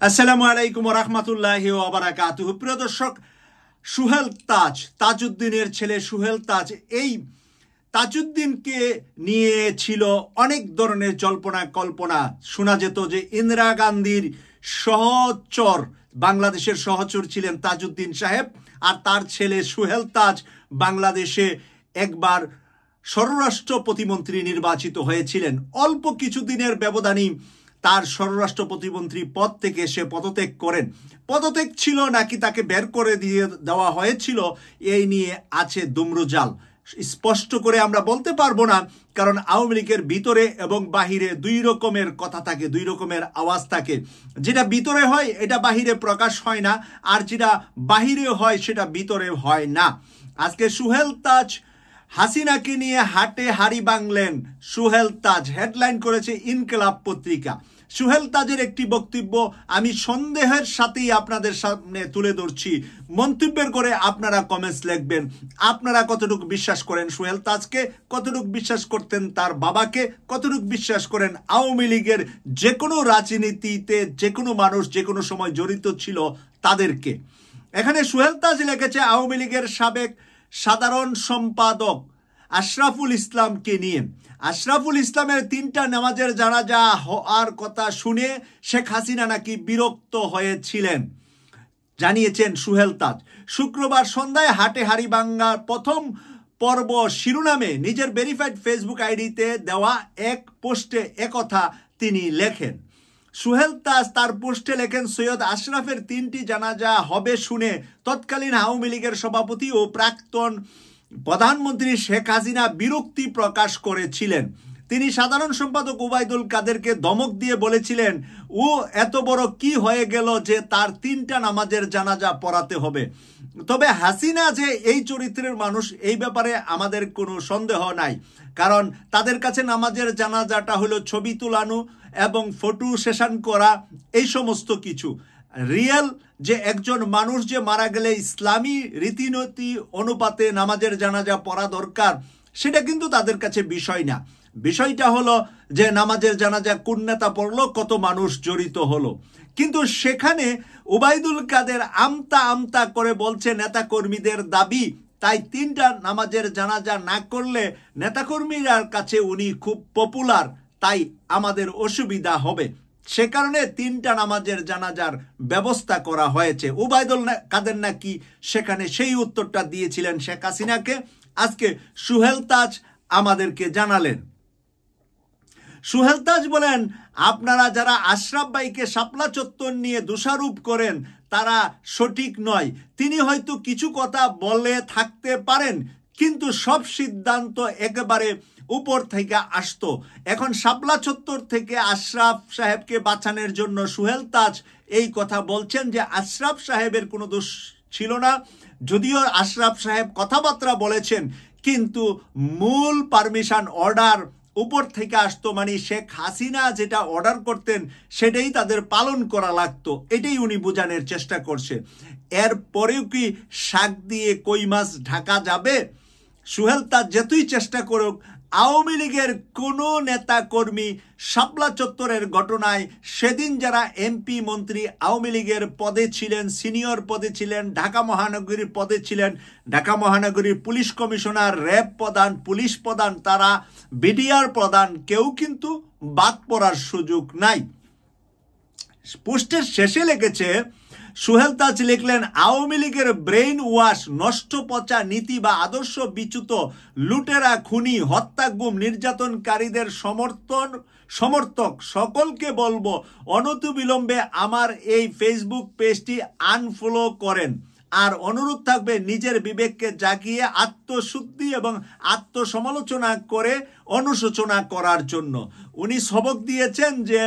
আসসালামু আলাইকুম ওয়া রাহমাতুল্লাহি ওয়া বারাকাতুহু। প্রিয় দর্শক, সুহেল তাজ, তাজউদ্দিনের ছেলে সুহেল তাজ, এই তাজউদ্দিনকে নিয়ে ছিল অনেক ধরনের জল্পনা কল্পনা। শোনা যেত যে ইন্দিরা গান্ধীর সহচর, বাংলাদেশের সহচর ছিলেন তাজউদ্দিন সাহেব, আর তার ছেলে সুহেল তাজ বাংলাদেশে একবার স্বরাষ্ট্র প্রতিমন্ত্রী নির্বাচিত হয়েছিলেন। অল্প কিছুদিনের ব্যবধানেই তার স্বরাষ্ট্র প্রতিমন্ত্রী পদ থেকে সে পদত্যাগ করেন। পদত্যাগ ছিল নাকি তাকে বের করে দিয়ে দেওয়া হয়েছিল, এই নিয়ে আছে দুমরুজাল। স্পষ্ট করে আমরা বলতে পারবো না, কারণ আওয়ামী লীগের ভিতরে এবং বাহিরে দুই রকমের কথা থাকে, দুই রকমের আওয়াজ থাকে। যেটা ভিতরে হয় এটা বাহিরে প্রকাশ হয় না, আর যেটা বাহিরে হয় সেটা ভিতরে হয় না। আজকে সুহেল তাজ হাসিনাকে নিয়ে হাটে হাড়ি বাংলেন। সুহেল তাজ হেডলাইন করেছে ইনকিলাব পত্রিকা। সুহেল তাজের একটি বক্তব্য আমি সন্দেহের সাথেই আপনাদের সামনে তুলে ধরছি। মন্তব্যের করে আপনারা কমেন্টস লিখবেন। আপনারা কতটুকু বিশ্বাস করেন সুহেল তাজকে, কতটুকু বিশ্বাস করতেন তার বাবাকে, কতটুকু বিশ্বাস করেন আওয়ামী লীগের যে কোনো রাজনীতিতে যে কোনো মানুষ যে কোনো সময় জড়িত ছিল তাদেরকে। এখানে সুহেল তাজ লিখেছে আওয়ামী লীগের সাবেক সাধারণ সম্পাদক আশরাফুল ইসলামকে নিয়ে। আশরাফুল ইসলামের 3টা নামাজের জানাজা হওয়ার কথা শুনে শেখ হাসিনা নাকি বিরক্ত হয়েছিলেন, জানিয়েছেন সুহেল তাজ। শুক্রবার সন্ধ্যায় হাটে হাড়িভাঙ্গার প্রথম পর্ব শিরোনামে নিজের ভেরিফাইড ফেসবুক আইডিতে দেওয়া এক পোস্টে একথা তিনি লেখেন। সুহেল তাজ তার পোস্টে লেখেন, সৈয়দ আশরাফের 3টি জানাজা হবে শুনে তৎকালীন আওয়ামী লীগের সভাপতি ও প্রাক্তন প্রধানমন্ত্রী শেখ হাসিনা বিরক্তি প্রকাশ করেছিলেন। তিনি সাধারণ সম্পাদক ওবায়দুল কাদেরকে ধমক দিয়ে বলেছিলেন, ও এত বড় কি হয়ে গেল যে তার 3টা নামাজের জানাজা পড়াতে হবে। তবে হাসিনা যে এই চরিত্রের মানুষ, এই ব্যাপারে আমাদের কোনো সন্দেহ নাই, কারণ তাদের কাছে নামাজের জানাজাটা হলো ছবি তোলানো এবং ফটো সেশন করা, এই সমস্ত কিছু। রিয়েল যে একজন মানুষ যে মারা গেলে ইসলামী রীতিনীতি অনুপাতে নামাজের জানাজা পড়া দরকার, সেটা কিন্তু তাদের কাছে বিষয় না। বিষয়টা হলো যে নামাজের জানাজা কোন নেতা পড়লো, কত মানুষ জড়িত হলো। কিন্তু সেখানে ওবায়দুল কাদের আমতা আমতা করে বলছে নেতা কর্মীদের দাবি, তাই 3টা নামাজের জানাজা না করলে নেতাকর্মীর কাছে উনি খুব পপুলার, তাই আমাদের অসুবিধা হবে। সে কারণে 3টা নামাজের জানাজার ব্যবস্থা করা হয়েছে। ওবায়দুল কাদের নাকি সেখানে সেই উত্তরটা দিয়েছিলেন শেখ হাসিনাকে। আজকে সুহেল তাজ আমাদেরকে জানালেন। সুহেল তাজ বলেন, আপনারা যারা আশরাফ ভাইকে শাপলা চত্বর নিয়ে দোষারোপ করেন তারা সঠিক নয়। তিনি হয়তো কিছু কথা বলে থাকতে পারেন, কিন্তু সব সিদ্ধান্ত একেবারে উপর থেকে আসতো। এখন শাপলা চত্বর থেকে আশরাফ সাহেবকে বাঁচানোর জন্য সুহেল তাজ এই কথা বলছেন যে আশরাফ সাহেবের কোনো দোষ ছিল না। যদিও আশরাফ সাহেব কথাবার্তা বলেছেন, কিন্তু মূল পারমিশন অর্ডার উপর থেকে আসতো, মানে শেখ হাসিনা যেটা অর্ডার করতেন সেটাই তাদের পালন করা লাগতো। এটাই উনি বোঝানোর চেষ্টা করছে। এরপরেও কি শাক দিয়ে কই মাছ ঢাকা যাবে? সুহেল তাজ যতই চেষ্টা করুক, আওয়ামী লীগের কোনো নেতা কর্মী শাপলা চত্বরের ঘটনায় সেদিন যারা এমপি মন্ত্রী আওয়ামী লীগের পদে ছিলেন, সিনিয়র পদে ছিলেন, ঢাকা মহানগরীর পদে ছিলেন, ঢাকা মহানগরীর পুলিশ কমিশনার, র্যাব প্রধান, পুলিশ প্রধান, তারা বিডিআর প্রধান, কেউ কিন্তু বাদ পড়ার সুযোগ নাই। পোস্টের শেষে লিখেছে, সুহেল তাজ লিখলেন, আওয়ামী লীগের ব্রেইন ওয়াশ, নষ্ট পচা নীতি বা আদর্শ বিচ্যুত লুটেরা, খুনি, হত্যা, গুম, নির্যাতনকারীদের সমর্থক সকলকে বলবো অনতিবিলম্বে আমার এই ফেসবুক পেজটি আনফলো করেন। আর অনুরোধ থাকবে নিজের বিবেককে জাগিয়ে আত্মশুদ্ধি এবং আত্মসমালোচনা করে অনুশোচনা করার জন্য। উনি সবক দিয়েছেন যে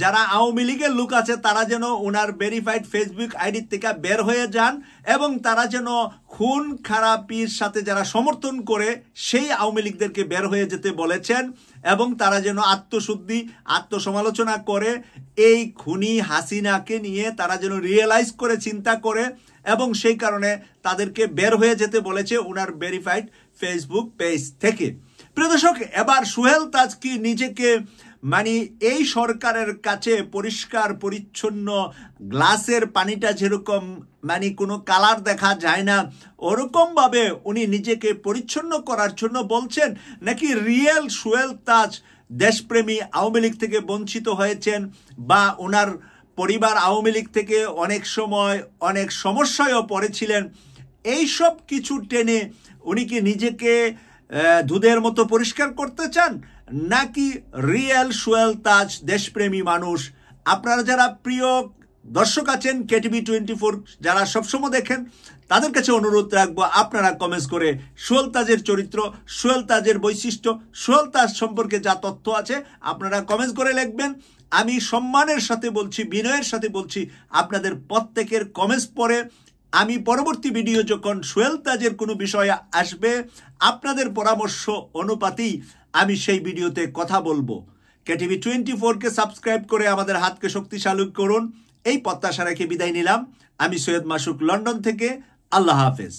যারা আওয়ামী লীগের লোক আছে তারা যেন ওনার ভেরিফাইড ফেসবুক আইডি থেকে বের হয়ে যান, এবং তারা যেন খুন খারাপির সাথে যারা সমর্থন করে সেই আওয়ামী লীগদেরকে বের হয়ে যেতে বলেছেন, এবং তারা যেন আত্মশুদ্ধি আত্মসমালোচনা করে এই খুনি হাসিনাকে নিয়ে তারা যেন রিয়েলাইজ করে চিন্তা করে, এবং সেই কারণে তাদেরকে বের হয়ে যেতে বলেছে ওনার ভেরিফাইড ফেসবুক পেজ থেকে। প্রিয় দর্শক, এবার সুহেল তাজ কি নিজেকে মানে এই সরকারের কাছে পরিষ্কার পরিচ্ছন্ন গ্লাসের পানিটা যেরকম মানে কোনো কালার দেখা যায় না, ওরকমভাবে উনি নিজেকে পরিচ্ছন্ন করার জন্য বলছেন, নাকি রিয়েল সোহেল তাজ দেশপ্রেমী আওয়ামী লীগ থেকে বঞ্চিত হয়েছেন, বা ওনার পরিবার আওয়ামী লীগ থেকে অনেক সময় অনেক সমস্যায়ও পড়েছিলেন। এই সব কিছু টেনে উনি কি নিজেকে দুধের মতো পরিষ্কার করতে চান, নাকি রিয়েল সোহেল তাজ দেশপ্রেমী মানুষ? আপনারা যারা প্রিয় দর্শক আছেন KTV 24 যারা সবসময় দেখেন, তাদের কাছে অনুরোধ রাখবো আপনারা কমেন্টস করে সোহেল তাজের চরিত্র, সোহেল তাজের বৈশিষ্ট্য, সোহেল তাজ সম্পর্কে যা তথ্য আছে আপনারা কমেন্টস করে লিখবেন। আমি সম্মানের সাথে বলছি, বিনয়ের সাথে বলছি, আপনাদের প্রত্যেকের কমেন্টস পড়ে আমি পরবর্তী ভিডিও যখন সোহেল তাজের কোনো বিষয় আসবে, আপনাদের পরামর্শ অনুপাতেই আমি সেই ভিডিওতে কথা বলবো। KTV 24-কে সাবস্ক্রাইব করে আমাদের হাতকে শক্তিশালী করুন, এই প্রত্যাশা রেখে বিদায় নিলাম। আমি সৈয়দ মাসুক, লন্ডন থেকে। আল্লাহ হাফেজ।